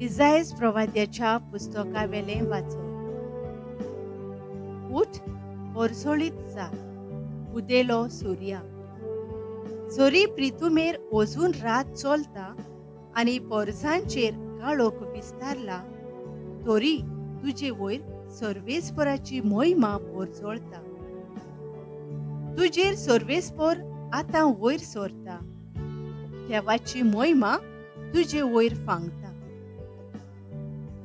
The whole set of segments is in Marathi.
इसायास प्रवाद्याच्या पुस्तकावेलें वाचो. उठ, पोरसोळीत जा, उदेलो सुर्या. जोरी प्रितुमेर ओजून रात चोलता आनी पोरसांचेर काळोख विस्तारला, तोरी तुजे वयर सर्वेस्पराची मोहिमा पोरजोळता. तुजेर सर्वेस्पर आतां वयर सोरता. देवाची मोहिमा तुजे वयर फांगता.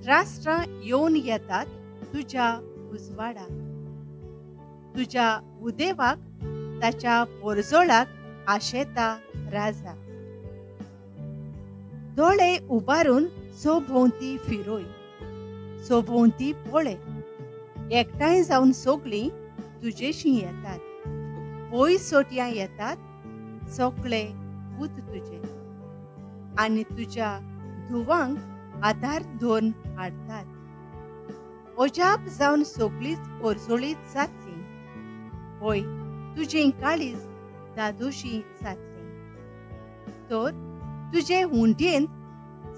राष्ट्रां येवन येतात तुज्या उजवाडाक. तुज्या उदेवाक ताच्या पोरजोळाक आशेता राजा. दोळे उबारून सोभोवती फिरोय, सोभोवती पळय. एकठांय जावन सोगलीं तुजेशी येतात. पयस सोट्यां येतात सोगळे पूत तुजे, आनी तुज्या धुवांक आदार धरून हाडटात. ओजाप जावन सोगलींच पोरजोळीत जातलीं. पळय, तुजें काळीज दादोशी जातलें. तर तुजे हुंड्येंत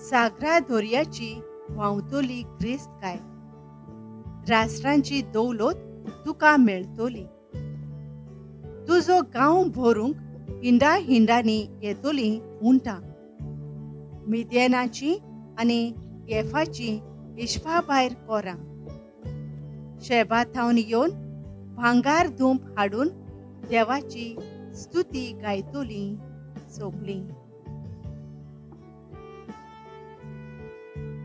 सागरा दर्याची व्हांवतली क्रिस्त काय. राष्ट्रांची दौलत तुका मेळटली. तुजो गांव भरूंक हिंडा हिंडांनी येतलीं उंटां. मिद्यानाची आनी येफाची इश्पा भायर कोरां. शेबाथावन येवन भांगार धूप हाडून देवाची स्तुती गायतलीं सोगलीं.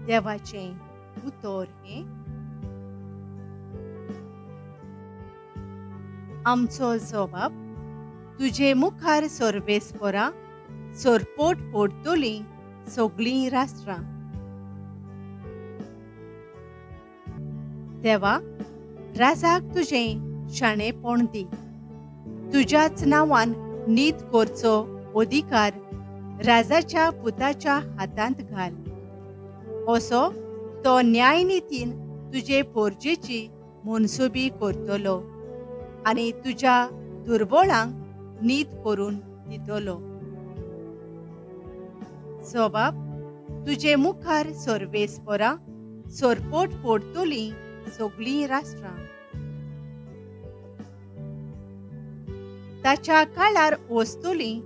देवाचें उतर हें. आमचो जबाब तुजे मुखार सर्वेस्परां सोरपोट पडटलीं सोगलीं राष्ट्रां. देवा, राजाक तुजें शाणेपण दी. तुज्याच नांवान नीत करचो अधिकार राजाच्या पुताच्या हातांत घाल. असो तो न्यायनितीन तुजे पोरजेची मनसुबी करतलो आनी तुज्या दुर्बळांक नीत करून दितलो. जबाब तुजे मुखार सर्वेस्परां सोरपोट पडटलीं सोगलीं राष्ट्रां. ताच्या काळार वस्तुलीं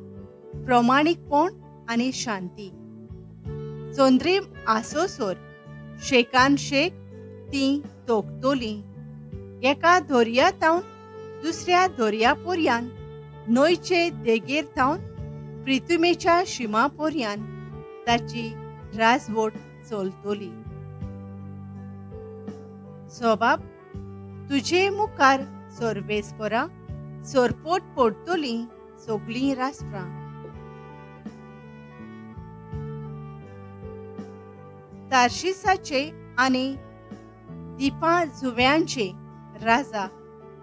प्रमाणीकपण आनी शांती. चोंद्रीम आसोसोर शेकान शेक तीं तोखतलीं. एका दर्यातावन दुसऱ्या दर्यापर्यान, न्हंयचे देगेर थावन प्रिथुमेच्या शिमापर्यान ताची राजवट चलतली. जबाब तुजे मुखार सर्वेस्परां सोरपोट पडटलीं सोगलीं राष्ट्रां. तार्शिसाचे आनी दिपां जुव्यांचे राजा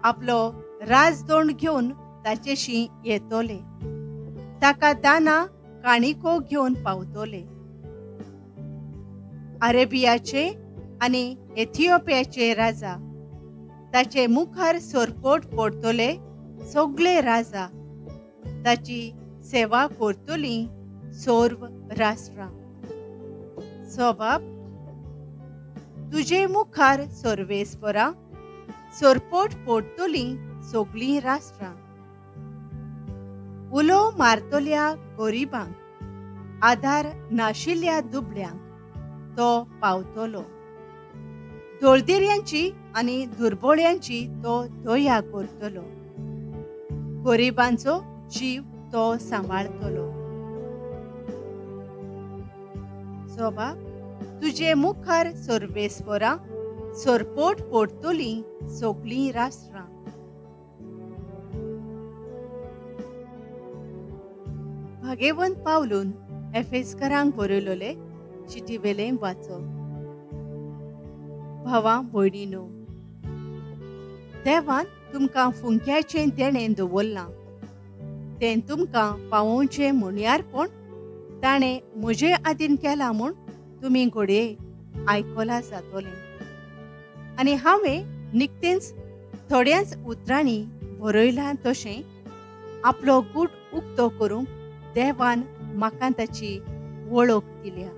आपलो राजदंड घेवन ताचेशी येतले. ताका दाना काणिको घेवन पावतले. अरेबियाचे आनी इथिओपियाचे राजा ताचे मुखार सोरपोट पडतले सोगले राजा. ताची सेवा करतलीं सोर्व राष्ट्रां. जबाब तुजे मुखार सर्वेस्परां सोरपोट पडटलीं सोगलीं राष्ट्रां. उलो मारतल्या गरिबांक, आदार नाशिल्ल्या दुबळ्यांक तो पावतलो. दोळदिऱ्यांची आनी दुर्बळ्यांची तो दया करतलो. गरिबांचो जीव तो सांबाळतलो. जबाब तुजे मुखार सर्वेस्परां सोरपोट पडटलीं सोगलीं राष्ट्रां. भागेवंत पावलून एफेसकारांक बरयलोले चिटीवेलें वाचो. भावां भयणीनो, देवान तुमकां फुंक्याचें देणें दवरलां. तें तुमकां पावोवचें म्हणयारपण ताणें म्हजे आदीन केलां म्हूण तुमी घडये आयकलां जातलें. आनी हांवें निकतेंच थोड्याच उतरांनी बरयलां तशें आपलो गूट उक्तो करूंक देवान म्हाका ताची वळख दिल्या.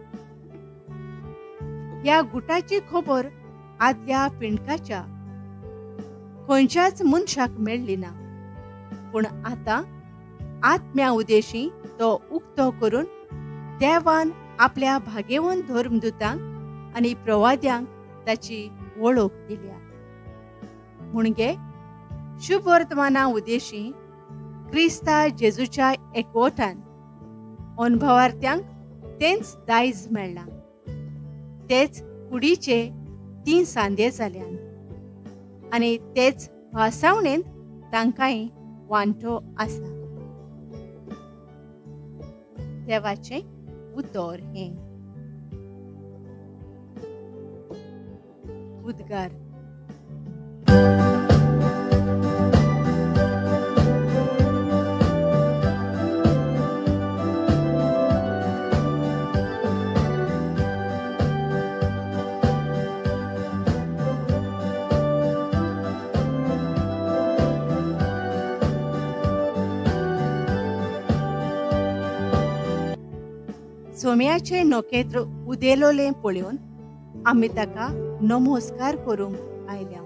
ह्या गुटाची खबर आदल्या पिणकाच्या खंयच्याच मनशाक मेळ्ळी ना, पूण आतां आत्म्या उदेशी तो उक्तो करून देवान आपल्या भाग्यवान धर्मदूतांक आनी प्रवाद्यांक ताची वळख दिल्या. म्हणजे शुभ वर्तमाना उदेशी क्रिस्ता जेजूच्या एकवटान अनुभवार्थ्यांक तेंच दायज मेळ्ळां. तेच कुडीचे 3 सांदे जाल्यात आनी तेच भासावणेंत तांकांय वांटो आसा. देवाचें उतर हें. उद्गार. सोम्याचे नोकेत्र उदेलोलें पळोवन आमी ताका नमस्कार करूंक आयल्या.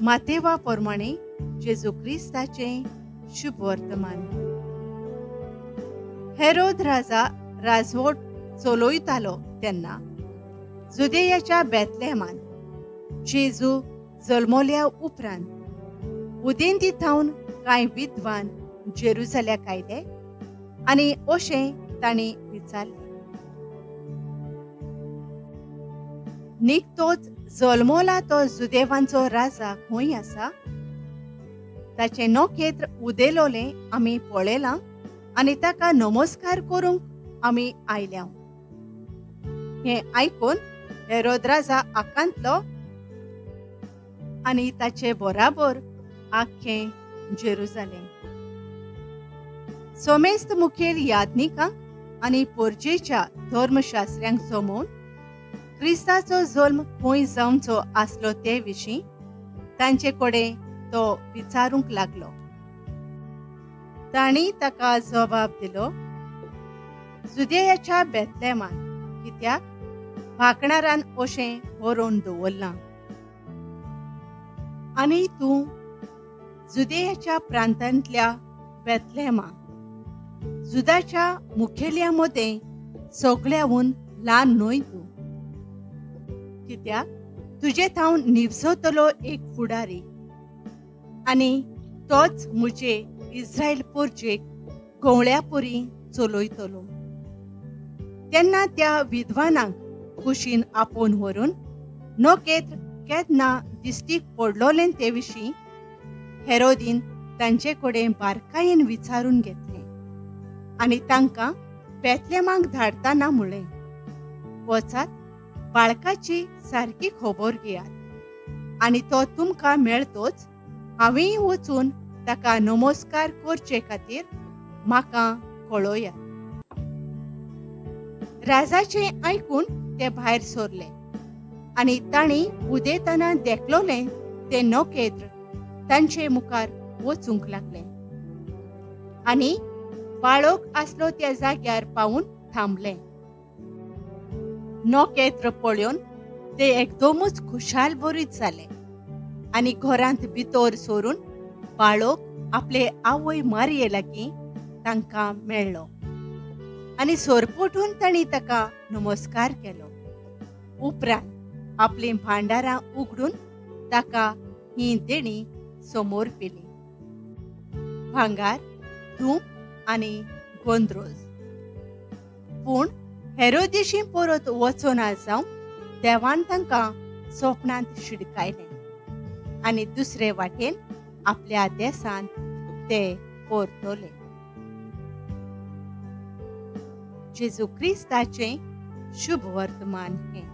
मातेवा प्रमाणे जेजू क्रिस्ताचें शुभ वर्तमान. हेरोद राजा राजवट चलयतालो तेन्ना जुदेयाच्या बेथलेहमांत जेजू जल्मल्या उपरांत उदेंती थावन कांय विद्वान जेरुसलेमाक आयले आनी अशें तांणी विचारलें, निकतोच जल्मला तो जुदेवांचो राजा खंय आसा? ताचें नोकेत्र उदेलोलें आमी पळयलां आनी ताका नमस्कार करूंक आमी आयल्या. हें आयकून हेरोद राजा आकांतलो आनी ताचे बराबर आख्खें जेरुसलेम. सोमेस्त मुखेल यादनिकांक आनी पोरजेच्या धर्मशास्त्र्यांक जमोवन क्रिस्ताचो जल्म खंय जावचो आसलो ते विशीं तांचे कडेन तो विचारूंक लागलो. तांणी ताका जबाब दिलो, जुदेयाच्या बेथलेहमांत, कित्याक भाकणारान अशें बरोवन दवरलां. आनी तूं जुदेयाच्या प्रांतांतल्या बेथलेहमांत, जुदाच्या मुखेल्या मदें सगळ्याहून ल्हान न्हय तूं, कित्याक तुजे थावन निवसतलो एक फुडारी आनी तोच म्हजे इस्रायल पोरजेक गवळ्या परी चलयतलो. तेन्ना त्या विद्वानांक कुशीन आपोवन व्हरून नोकेत्र केन्ना दिश्टीक पडलोलें ते विशीं हेरोदीन तांचे कडेन बारकायेन विचारून घेतलें आनी तांकां बेथलेहमाक धाडटाना म्हणलें, वचात बाळकाची सारकी खबर घेयात आनी तो तुमकां मेळटोच हांवेंय वचून ताका नमस्कार करचे खातीर म्हाका कळयात. राजाचें आयकून ते भायर सरले आनी तांणी उदेतना देखलोलें तें नोकेत्र तांचे मुखार वचूंक लागलें आनी बाळक आसलो त्या जाग्यार पावून थांबलें. नोकेत्र पळोवन ते एकदमूच खुशाल भरीत जाले आनी घरांत भितर सरून बाळक आपले आवय मारये लागीं तांकां मेळ्ळो आनी सोरपटून तांणी ताका नमस्कार केलो. उपरांत आपलीं भांडारां उगडून ताका ही देणी समोर पेली, भांगार, धूप आनी गोंदरोज. पूण हेरोदेशी परत वचोना जावन देवान तांकां स्वप्नांत शिडकायलें आनी दुसरे वाटेन आपल्या देसांत ते परतले. जेजू क्रिस्ताचें शुभ वर्तमान हें.